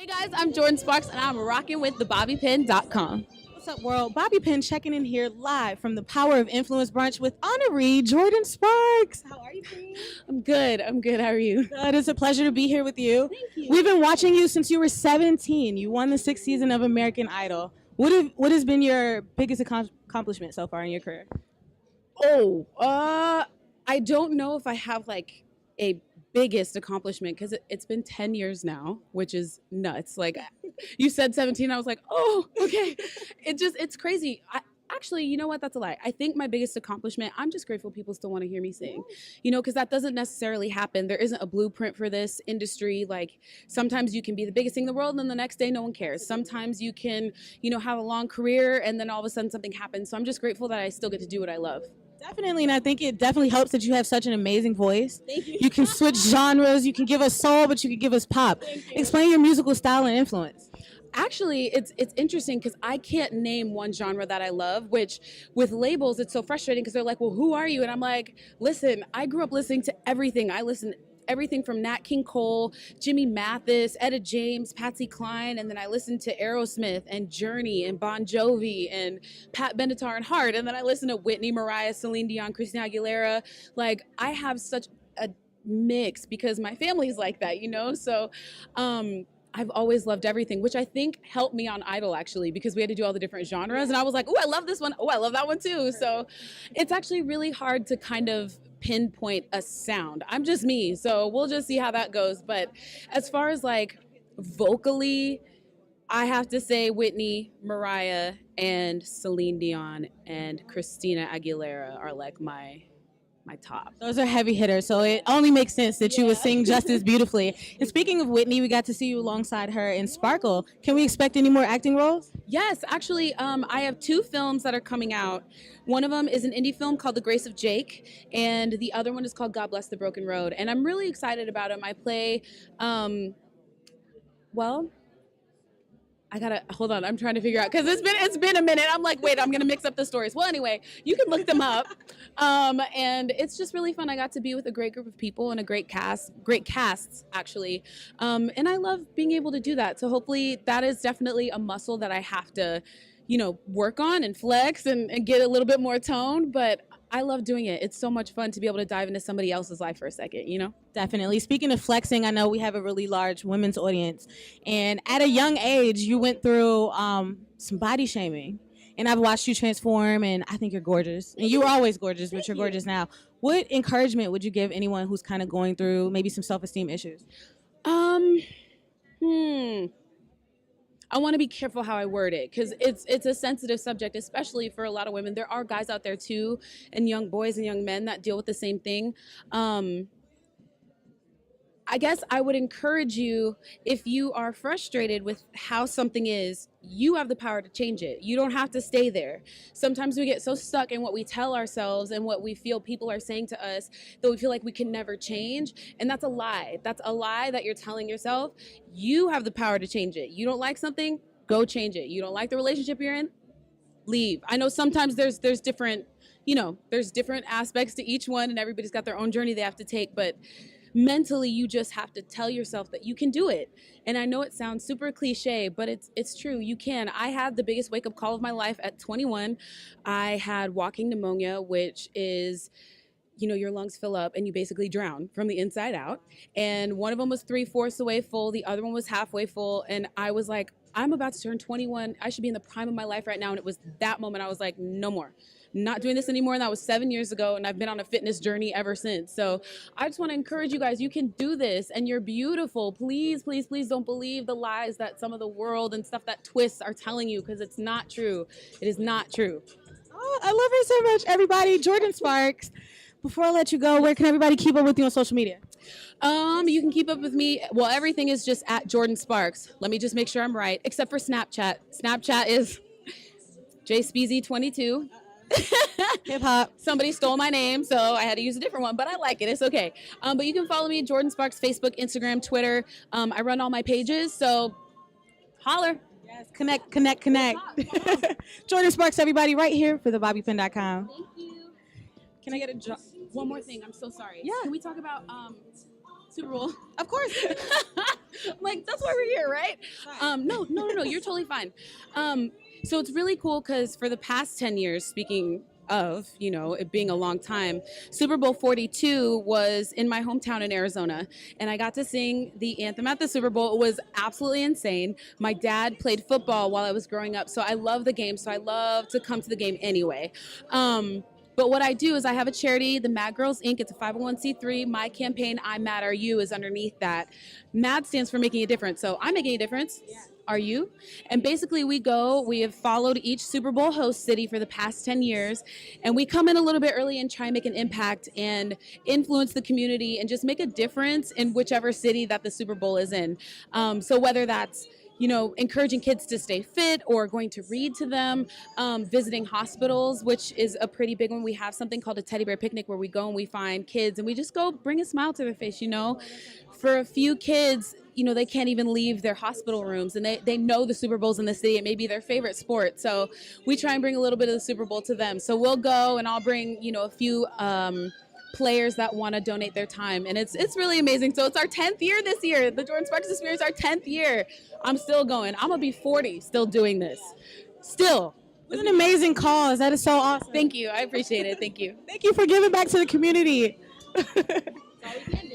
Hey guys, I'm Jordan Sparks and I'm rocking with thebobbypin.com. What's up, world? Bobby Pin checking in here live from the Power of Influence brunch with honoree Jordan Sparks. How are you, Queen? I'm good. How are you? Good. It's a pleasure to be here with you. Thank you. We've been watching you since you were 17. You won the 6th season of American Idol. What has been your biggest accomplishment so far in your career? I don't know if I have like a biggest accomplishment because it's been 10 years now, which is nuts. Like you said 17, I was like, oh, okay. It's crazy. Actually, you know what? That's a lie. I think my biggest accomplishment, I'm just grateful people still want to hear me sing, because that doesn't necessarily happen. There isn't a blueprint for this industry. Like sometimes you can be the biggest thing in the world and then the next day no one cares. Sometimes you can, have a long career and then all of a sudden something happens. So I'm just grateful that I still get to do what I love. Definitely, and I think it definitely helps that you have such an amazing voice. Thank you. You can switch genres. You can give us soul, but you can give us pop. Explain your musical style and influence. Actually, it's interesting because I can't name one genre that I love, which with labels, it's so frustrating because they're like, well, who are you? And I'm like, listen, I grew up listening to everything. I listen everything from Nat King Cole, Jimmy Mathis, Etta James, Patsy Cline, and then I listened to Aerosmith and Journey and Bon Jovi and Pat Benatar and Heart, and then I listened to Whitney, Mariah, Celine Dion, Christina Aguilera. Like I have such a mix because my family's like that, So I've always loved everything, which I think helped me on Idol actually, because we had to do all the different genres. And I was like, oh, I love this one. Oh, I love that one too. So it's actually really hard to kind of pinpoint a sound. I'm just me. So we'll just see how that goes. But as far as like vocally, I have to say Whitney, Mariah, and Celine Dion and Christina Aguilera are like my top. Those are heavy hitters, so it only makes sense that you would sing just as beautifully. And speaking of Whitney, we got to see you alongside her in Sparkle. Can we expect any more acting roles? Yes, actually, I have 2 films that are coming out. One of them is an indie film called The Grace of Jake, and the other one is called God Bless the Broken Road. And I'm really excited about them. I play, I gotta hold on. I'm trying to figure out because it's been a minute. I'm like, wait, I'm gonna mix up the stories. Well, anyway, you can look them up, and it's just really fun. I got to be with a great group of people and a great casts actually, and I love being able to do that. So hopefully, that is definitely a muscle that I have to, work on and flex and get a little bit more tone. But I love doing it. It's so much fun to be able to dive into somebody else's life for a second. Definitely. Speaking of flexing, I know we have a really large women's audience. And at a young age, you went through some body shaming. And I've watched you transform, and I think you're gorgeous. And you were always gorgeous, but you're gorgeous now. What encouragement would you give anyone who's kind of going through maybe some self-esteem issues? I want to be careful how I word it because it's a sensitive subject, especially for a lot of women. There are guys out there too, and young boys and young men that deal with the same thing. I guess I would encourage you, if you are frustrated with how something is, you have the power to change it. You don't have to stay there. Sometimes we get so stuck in what we tell ourselves and what we feel people are saying to us that we feel like we can never change. And that's a lie. That's a lie that you're telling yourself. You have the power to change it. You don't like something, go change it. You don't like the relationship you're in, leave. I know sometimes there's different, there's different aspects to each one and everybody's got their own journey they have to take, but mentally you just have to tell yourself that you can do it. And I know it sounds super cliche, but it's true. You can. I had the biggest wake-up call of my life at 21. I had walking pneumonia, which is, your lungs fill up and you basically drown from the inside out. And one of them was 3/4 away full, the other one was halfway full, and I was like, I'm about to turn 21. I should be in the prime of my life right now. And it was that moment I was like, no more. Not doing this anymore. And that was 7 years ago. And I've been on a fitness journey ever since. So I just want to encourage you guys, you can do this and you're beautiful. Please, please, please don't believe the lies that some of the world and stuff that twists are telling you, because it's not true. It is not true. Oh, I love her so much, everybody. Jordan Sparks. Before I let you go, where can everybody keep up with you on social media? You can keep up with me. Well, everything is just at Jordan Sparks. Let me just make sure I'm right, except for Snapchat. Snapchat is JSpeezy22. Hip hop. Somebody stole my name, so I had to use a different one, but I like it. It's okay. But you can follow me, Jordan Sparks, Facebook, Instagram, Twitter. I run all my pages, so holler. Yes, connect. Jordan Sparks, everybody, right here for thebobbypin.com. Thank you. Can I get one more thing? I'm so sorry. Yeah. Can we talk about Super Bowl. Of course. I'm like, that's why we're here, right? No, you're totally fine. So it's really cool because for the past 10 years, speaking of, it being a long time, Super Bowl 42 was in my hometown in Arizona, and I got to sing the anthem at the Super Bowl. It was absolutely insane. My dad played football while I was growing up, so I love the game, so I love to come to the game anyway. But what I do is I have a charity, the M.A.D Girls Inc. It's a 501c3. My campaign, I'm Mad Are You, is underneath that. M.A.D stands for making a difference. So I'm making a difference. Yeah. Are you? And basically we have followed each Super Bowl host city for the past 10 years. And we come in a little bit early and try and make an impact and influence the community and just make a difference in whichever city that the Super Bowl is in. So whether that's encouraging kids to stay fit or going to read to them, visiting hospitals, which is a pretty big one. We have something called a teddy bear picnic where we go and we find kids and we just go bring a smile to their face, For a few kids, they can't even leave their hospital rooms and they know the Super Bowl's in the city. It may be their favorite sport. So we try and bring a little bit of the Super Bowl to them. So we'll go and I'll bring, a few players that want to donate their time, and it's really amazing. So it's our 10th year this year. The Jordin Sparks Experience, our 10th year. I'm still going. I'm gonna be 40 still doing this. Still. It's an amazing cause. That is so awesome. Thank you. I appreciate it. Thank you. Thank you for giving back to the community. That's all we can do.